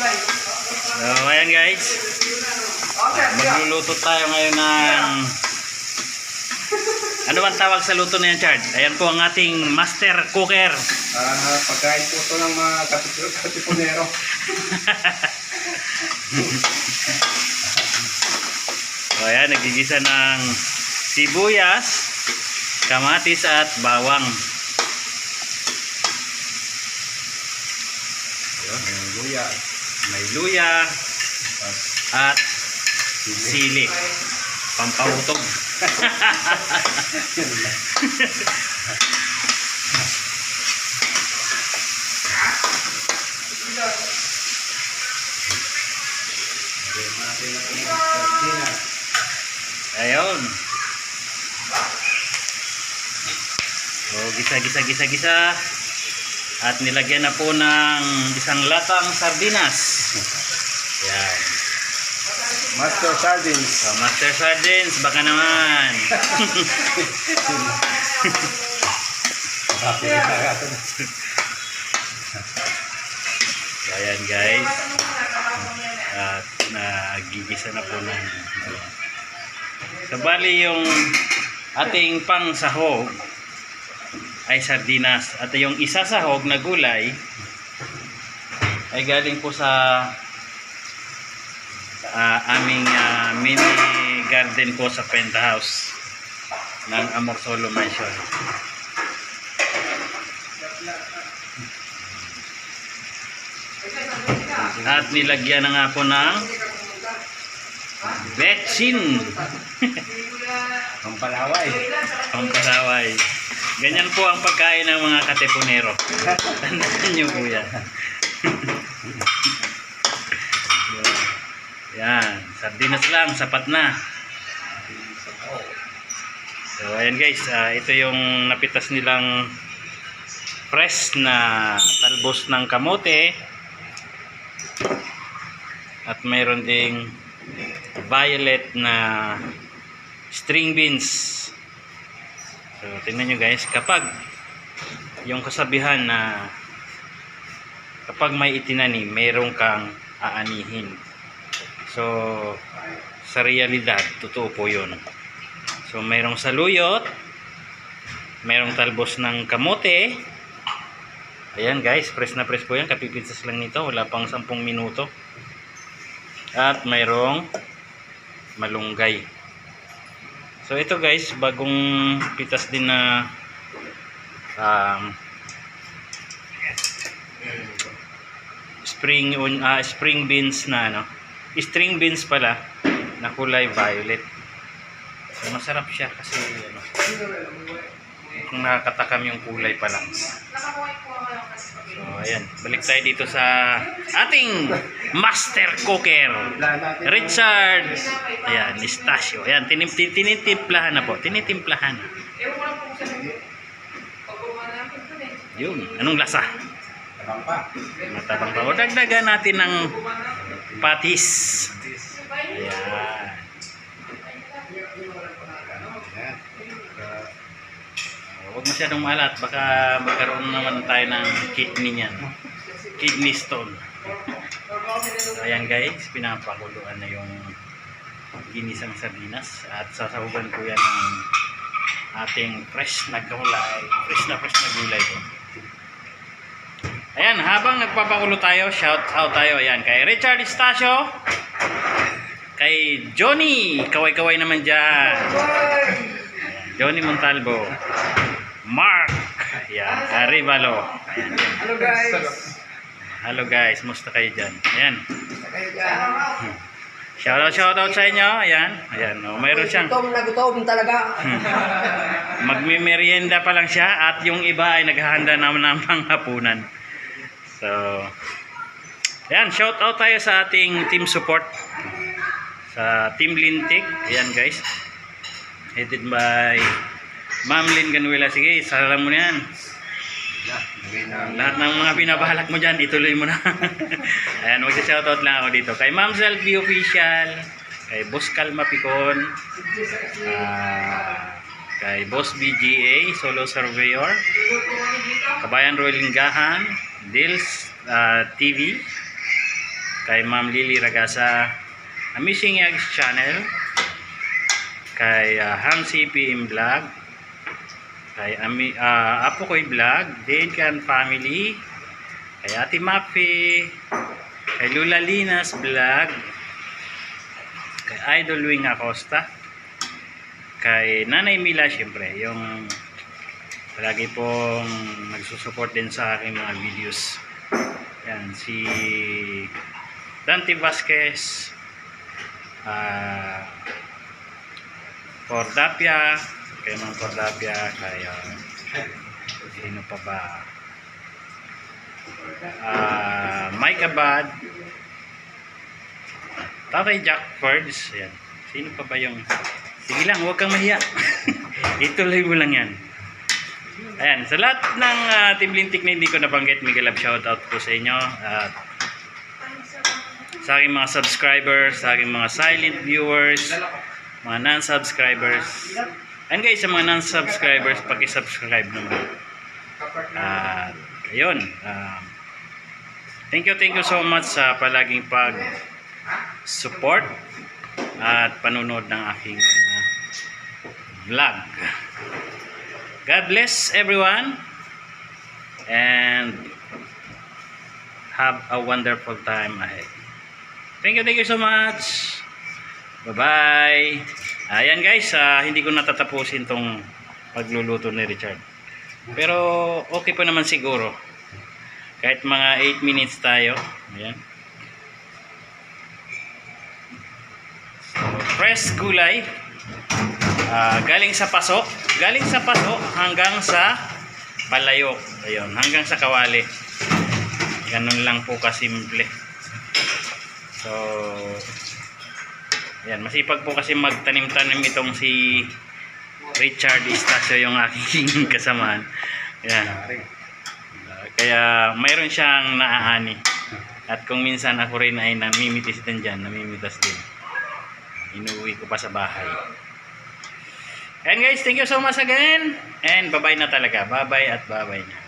So, ayan guys. Magluluto tayo ngayon ng... Ano bang tawag sa luto na yan, Chard? Ayan po ang ating master cooker. Pagkain po ito ng mga katipunero. So, ayan, nagigisa ng sibuyas, kamatis at bawang. May luya at sili. Pampahutog. Ayun. So, gisa. At nilagyan na po ng isang latang sardinas. Yan. Master Sardines. So, Master Sardines, baka naman. So, ayan guys. At nagigisa na po ng... So, bali yung ating pang sahog ay sardinas. At yung isa sahog na gulay ay galing po sa aming mini garden po sa penthouse ng Amorsolo Mansion. At nilagyan na nga po ng betsin. Pampalaway. Pampalaway. Ganyan po ang pagkain ng mga katipunero. Tandaan nyo po yan. Yan. Sardinas lang. Sapat na. So, ayan guys. Ito yung napitas nilang fresh na talbos ng kamote. At mayroon ding violet na string beans. So, tingnan nyo guys, kapag yung kasabihan na kapag may itinanim, mayroon kang aanihin. So, sa realidad, totoo po yun. So, mayroong saluyot, mayroong talbos ng kamote. Ayan guys, press na press po yan. Kapipitas lang nito, wala pang 10 minuto. At mayroong malunggay. So ito guys, bagong pitas din na spring beans na string beans pala na kulay violet. So masarap siya kasi kung nakakatakam yung kulay pa lang. So ayan, balik tayo dito sa ating master cooker, Richard. Ayan, Estacio. Ayan, tinitimplahan na po. Tinitimplahan. Yun, anong lasa? Tabang pa. Matabang pa. O dagdagan natin ng patis. Ayan. Huwag masyadong maalat, baka magkaroon naman tayo ng kidney niyan. Kidney stone. So, ayan guys, pinapakuluan na yung ginisang sardinas at sasahugan ko yan ng ating fresh na gulay. Fresh na gulay po. Ayan, habang nagpapakulo tayo, shout out tayo. Ayan, kay Richard Estacio, kay Johnny, kaway-kaway naman dyan. Ayan, Johnny Montalvo, Mark, ayan, Arivalo. Ayan, Hello guys. hello guys, musta kayo dyan? Ayan. Shout out sa inyo. Ayan. Ayan. O, mayroon siyang Gutom na gutom talaga. magmimerienda pa lang siya at yung iba ay naghahanda naman ng panghapunan. So, ayan. Shout out tayo sa ating team support. Sa Team Lintik. Ayan guys. Headed by Ma'am Lynn Ganuela. Sige, salam mo na yan. Lahat ng mga binabalak mo dyan, ituloy mo na. Ayan, mag-shoutout lang ako dito. Kay Ma'am Selfie Official, kay Boss Calma Picon, kay Boss BGA, Solo Surveyor, Kabayan Roy Lingahan, Dils TV, kay Ma'am Lily Ragasa, Amazing Eggs Channel, kay Hansi PM Vlog, kay Apo Koy Vlog, Dane Can Family, kay Ate Mapi, kay Lula Linas Vlog, kay Idol Wing Acosta, kay Nanay Mila, syempre, yung palagi pong nagsusupport din sa aking mga videos. Yan, si Dante Vasquez, Cordapia, kay Mang Cordapia, kay sino pa ba? Mike Abad, Tatay Jack Fords, yan. Sino pa ba yung... Sige lang, huwag kang mahiya. Ituloy mo lang yan. Ayan, sa lahat ng Team Lintik na hindi ko nabanggit, mega love shoutout po sa inyo. At sa aking mga subscribers, sa aking mga silent viewers, mga non-subscribers. And guys, sa mga non-subscribers, paki-subscribe naman. At ayun, thank you so much sa palaging pag-support at panunod ng aking vlog. God bless everyone and have a wonderful time ahead. Thank you so much. Bye-bye. Ayan guys, hindi ko natatapusin tong pagluluto ni Richard. Pero okay pa naman siguro. Kahit mga 8 minutes tayo. Ayan. So, fresh gulay. Galing sa paso hanggang sa palayok. Ayun, hanggang sa kawali. Ganun lang po kasimple. So, ayan, masipag po kasi magtanim-tanim itong si Richard Estacio, yung aking kasamahan. Ayan. Kaya mayroon siyang naaani. At kung minsan ako rin ay namimitas din dyan, namimitas din. Inuwi ko pa sa bahay. And guys, thank you so much again. And bye-bye na talaga. Bye-bye at bye-bye na.